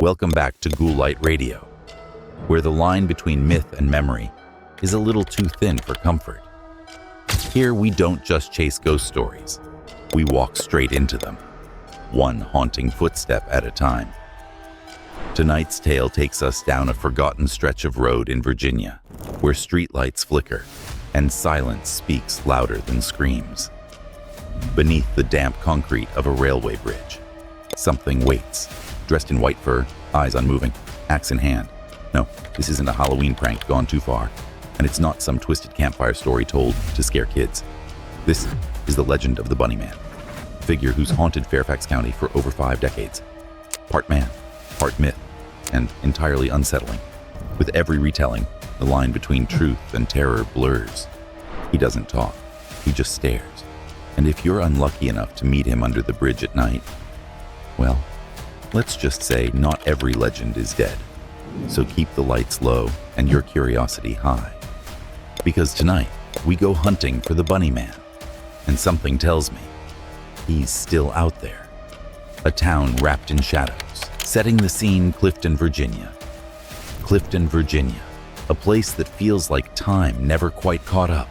Welcome back to GhoulLight Radio, where the line between myth and memory is a little too thin for comfort. Here we don't just chase ghost stories, we walk straight into them, one haunting footstep at a time. Tonight's tale takes us down a forgotten stretch of road in Virginia, where streetlights flicker and silence speaks louder than screams. Beneath the damp concrete of a railway bridge, something waits, dressed in white fur, eyes unmoving, axe in hand. No, this isn't a Halloween prank gone too far, and it's not some twisted campfire story told to scare kids. This is the legend of the Bunny Man, a figure who's haunted Fairfax County for over 5 decades. Part man, part myth, and entirely unsettling. With every retelling, the line between truth and terror blurs. He doesn't talk, he just stares. And if you're unlucky enough to meet him under the bridge at night, well, let's just say not every legend is dead. So keep the lights low and your curiosity high. Because tonight, we go hunting for the Bunny Man. And something tells me, he's still out there. A town wrapped in shadows, setting the scene Clifton, Virginia. Clifton, Virginia, a place that feels like time never quite caught up.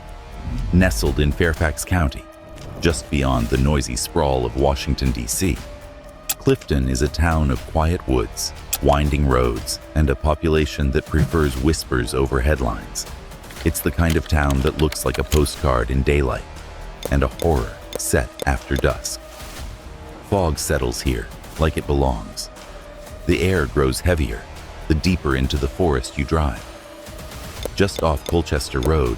Nestled in Fairfax County, just beyond the noisy sprawl of Washington, D.C. Clifton is a town of quiet woods, winding roads, and a population that prefers whispers over headlines. It's the kind of town that looks like a postcard in daylight, and a horror set after dusk. Fog settles here, like it belongs. The air grows heavier, the deeper into the forest you drive. Just off Colchester Road,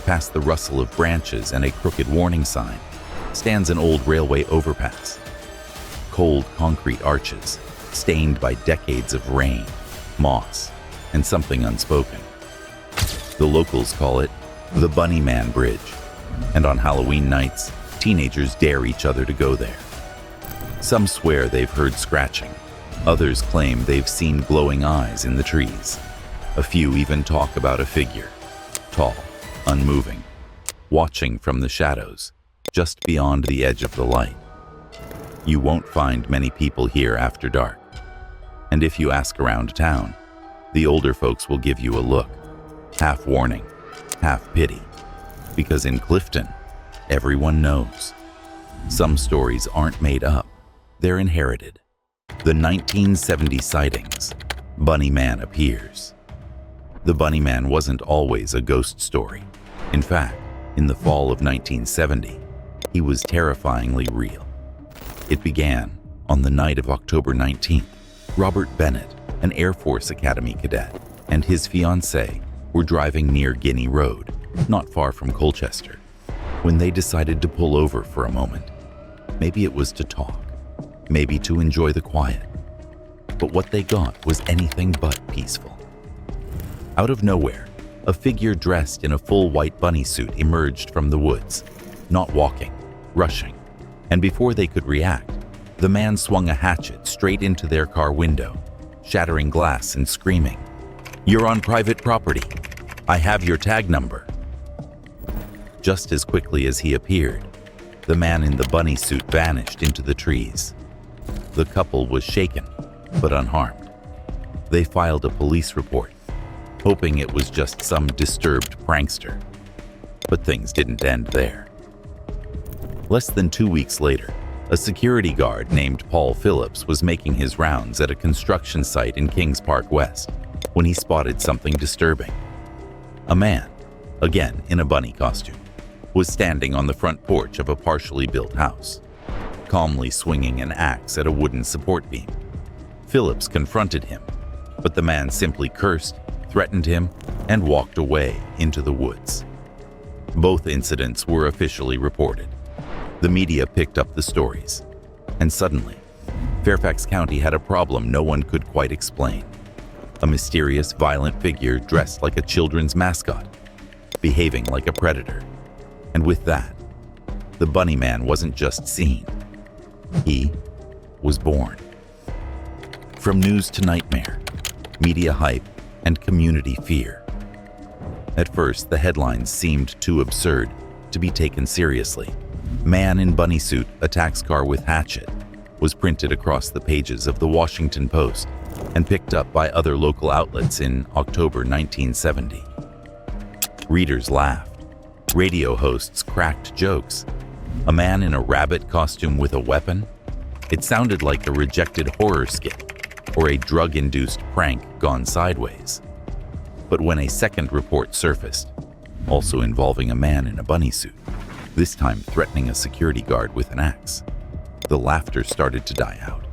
past the rustle of branches and a crooked warning sign, stands an old railway overpass. Cold concrete arches, stained by decades of rain, moss, and something unspoken. The locals call it the Bunny Man Bridge, and on Halloween nights, teenagers dare each other to go there. Some swear they've heard scratching, others claim they've seen glowing eyes in the trees. A few even talk about a figure, tall, unmoving, watching from the shadows, just beyond the edge of the light. You won't find many people here after dark. And if you ask around town, the older folks will give you a look, half warning, half pity. Because in Clifton, everyone knows. Some stories aren't made up, they're inherited. The 1970 sightings, Bunny Man appears. The Bunny Man wasn't always a ghost story. In fact, in the fall of 1970, he was terrifyingly real. It began on the night of October 19th. Robert Bennett, an Air Force Academy cadet, and his fiancée were driving near Guinea Road, not far from Colchester, when they decided to pull over for a moment. Maybe it was to talk, maybe to enjoy the quiet. But what they got was anything but peaceful. Out of nowhere, a figure dressed in a full white bunny suit emerged from the woods, not walking, rushing. And before they could react, the man swung a hatchet straight into their car window, shattering glass and screaming, "You're on private property. I have your tag number." Just as quickly as he appeared, the man in the bunny suit vanished into the trees. The couple was shaken, but unharmed. They filed a police report, hoping it was just some disturbed prankster. But things didn't end there. Less than 2 weeks later, a security guard named Paul Phillips was making his rounds at a construction site in Kings Park West when he spotted something disturbing. A man, again in a bunny costume, was standing on the front porch of a partially built house, calmly swinging an axe at a wooden support beam. Phillips confronted him, but the man simply cursed, threatened him, and walked away into the woods. Both incidents were officially reported. The media picked up the stories, and suddenly, Fairfax County had a problem no one could quite explain. A mysterious, violent figure dressed like a children's mascot, behaving like a predator. And with that, the Bunny Man wasn't just seen, he was born. From news to nightmare, media hype, and community fear. At first, the headlines seemed too absurd to be taken seriously. "Man in bunny suit attacks car with hatchet" was printed across the pages of the Washington Post and picked up by other local outlets in October 1970. Readers laughed. Radio hosts cracked jokes. A man in a rabbit costume with a weapon? It sounded like a rejected horror skit or a drug-induced prank gone sideways. But when a second report surfaced, also involving a man in a bunny suit, this time threatening a security guard with an axe, the laughter started to die out.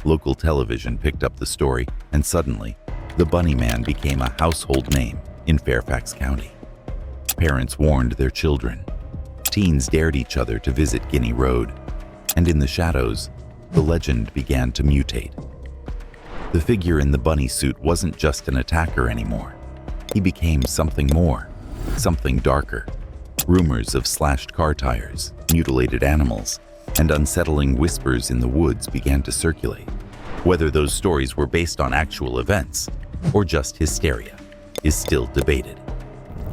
Local television picked up the story, and suddenly, the Bunny Man became a household name in Fairfax County. Parents warned their children. Teens dared each other to visit Guinea Road, and in the shadows, the legend began to mutate. The figure in the bunny suit wasn't just an attacker anymore. He became something more, something darker. Rumors of slashed car tires, mutilated animals, and unsettling whispers in the woods began to circulate. Whether those stories were based on actual events or just hysteria is still debated.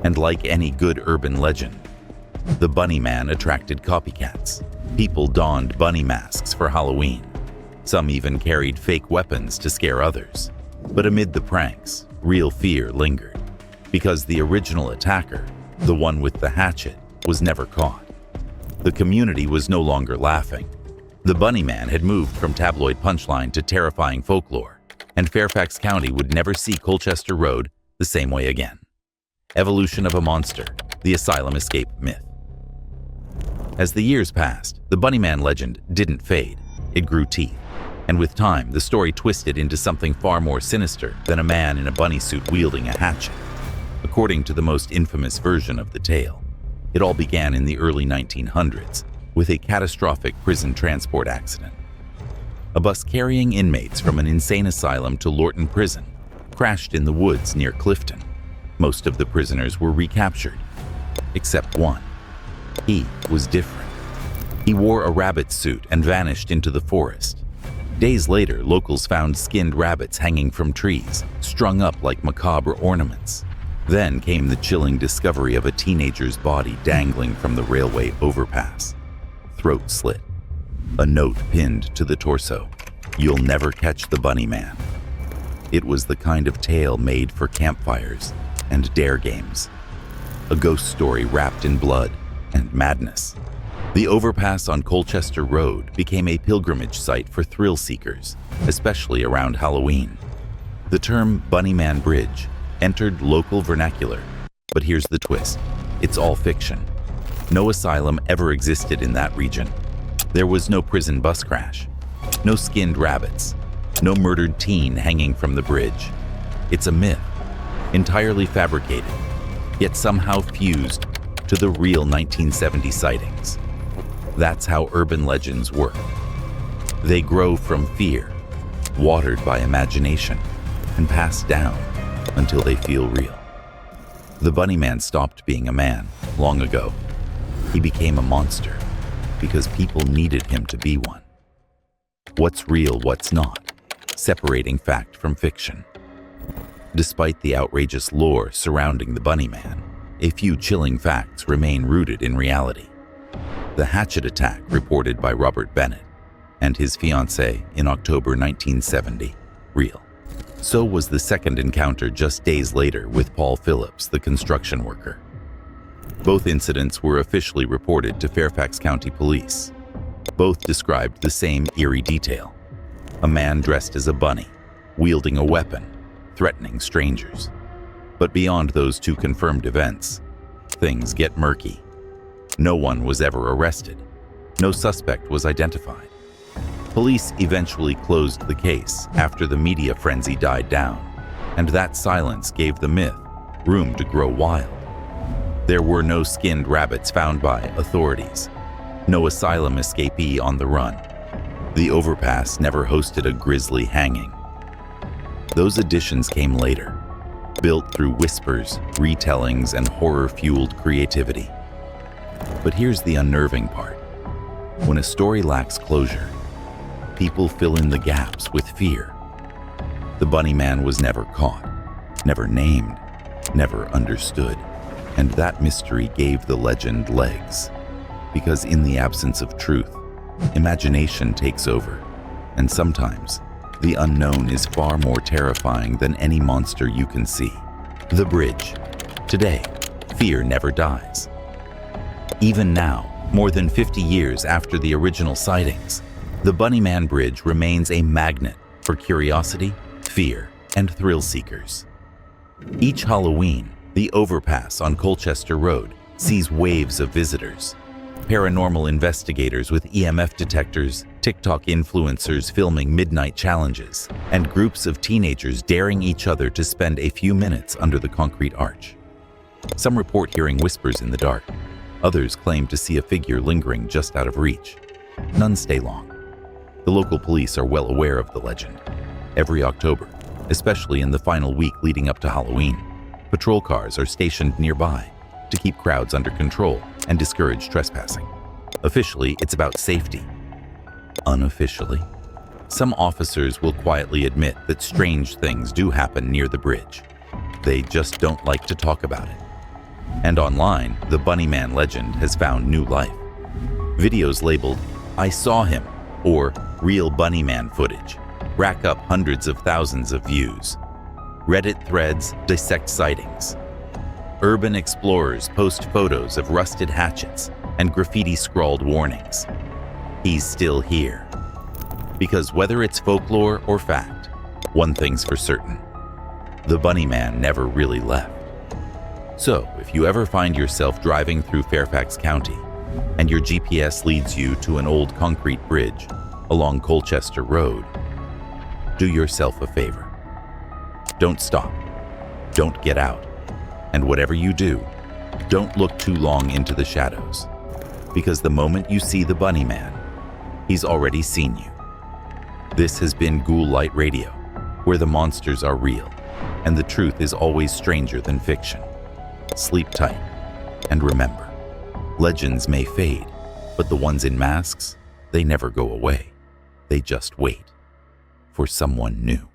And like any good urban legend, the Bunny Man attracted copycats. People donned bunny masks for Halloween. Some even carried fake weapons to scare others. But amid the pranks, real fear lingered, because the original attacker, the one with the hatchet, was never caught. The community was no longer laughing. The Bunny Man had moved from tabloid punchline to terrifying folklore, and Fairfax County would never see Colchester Road the same way again. Evolution of a monster, the asylum escape myth. As the years passed, the Bunny Man legend didn't fade. It grew teeth. And with time, the story twisted into something far more sinister than a man in a bunny suit wielding a hatchet. According to the most infamous version of the tale, it all began in the early 1900s with a catastrophic prison transport accident. A bus carrying inmates from an insane asylum to Lorton Prison crashed in the woods near Clifton. Most of the prisoners were recaptured, except one. He was different. He wore a rabbit suit and vanished into the forest. Days later, locals found skinned rabbits hanging from trees, strung up like macabre ornaments. Then came the chilling discovery of a teenager's body dangling from the railway overpass. Throat slit. A note pinned to the torso. "You'll never catch the Bunny Man." It was the kind of tale made for campfires and dare games. A ghost story wrapped in blood and madness. The overpass on Colchester Road became a pilgrimage site for thrill seekers, especially around Halloween. The term Bunny Man Bridge entered local vernacular, but here's the twist. It's all fiction. No asylum ever existed in that region. There was no prison bus crash, no skinned rabbits, no murdered teen hanging from the bridge. It's a myth, entirely fabricated, yet somehow fused to the real 1970 sightings. That's how urban legends work. They grow from fear, watered by imagination, and passed down until they feel real. The Bunny Man stopped being a man long ago. He became a monster because people needed him to be one. What's real, what's not, separating fact from fiction. Despite the outrageous lore surrounding the Bunny Man, a few chilling facts remain rooted in reality. The hatchet attack reported by Robert Bennett and his fiancée in October 1970, real. So was the second encounter just days later with Paul Phillips, the construction worker. Both incidents were officially reported to Fairfax County Police. Both described the same eerie detail. A man dressed as a bunny, wielding a weapon, threatening strangers. But beyond those two confirmed events, things get murky. No one was ever arrested. No suspect was identified. Police eventually closed the case after the media frenzy died down, and that silence gave the myth room to grow wild. There were no skinned rabbits found by authorities, no asylum escapee on the run. The overpass never hosted a grisly hanging. Those additions came later, built through whispers, retellings, and horror-fueled creativity. But here's the unnerving part. When a story lacks closure, people fill in the gaps with fear. The Bunny Man was never caught, never named, never understood, and that mystery gave the legend legs. Because in the absence of truth, imagination takes over, and sometimes The unknown is far more terrifying than any monster you can see. The bridge. Today, fear never dies. Even now, more than 50 years after the original sightings, the Bunnyman Bridge remains a magnet for curiosity, fear, and thrill seekers. Each Halloween, the overpass on Colchester Road sees waves of visitors. Paranormal investigators with EMF detectors, TikTok influencers filming midnight challenges, and groups of teenagers daring each other to spend a few minutes under the concrete arch. Some report hearing whispers in the dark. Others claim to see a figure lingering just out of reach. None stay long. The local police are well aware of the legend. Every October, especially in the final week leading up to Halloween, patrol cars are stationed nearby to keep crowds under control and discourage trespassing. Officially, it's about safety. Unofficially, some officers will quietly admit that strange things do happen near the bridge. They just don't like to talk about it. And online, the Bunnyman legend has found new life. Videos labeled, "I saw him," or "Real Bunnyman footage," rack up hundreds of thousands of views. Reddit threads dissect sightings. Urban explorers post photos of rusted hatchets and graffiti-scrawled warnings. He's still here. Because whether it's folklore or fact, one thing's for certain: the Bunnyman never really left. So, if you ever find yourself driving through Fairfax County and your GPS leads you to an old concrete bridge along Colchester Road, do yourself a favor. Don't stop. Don't get out. And whatever you do, don't look too long into the shadows, because the moment you see the Bunnyman, he's already seen you. This has been GhoulLight Radio, where the monsters are real, and the truth is always stranger than fiction. Sleep tight, and remember, legends may fade, but the ones in masks, they never go away. They just wait for someone new.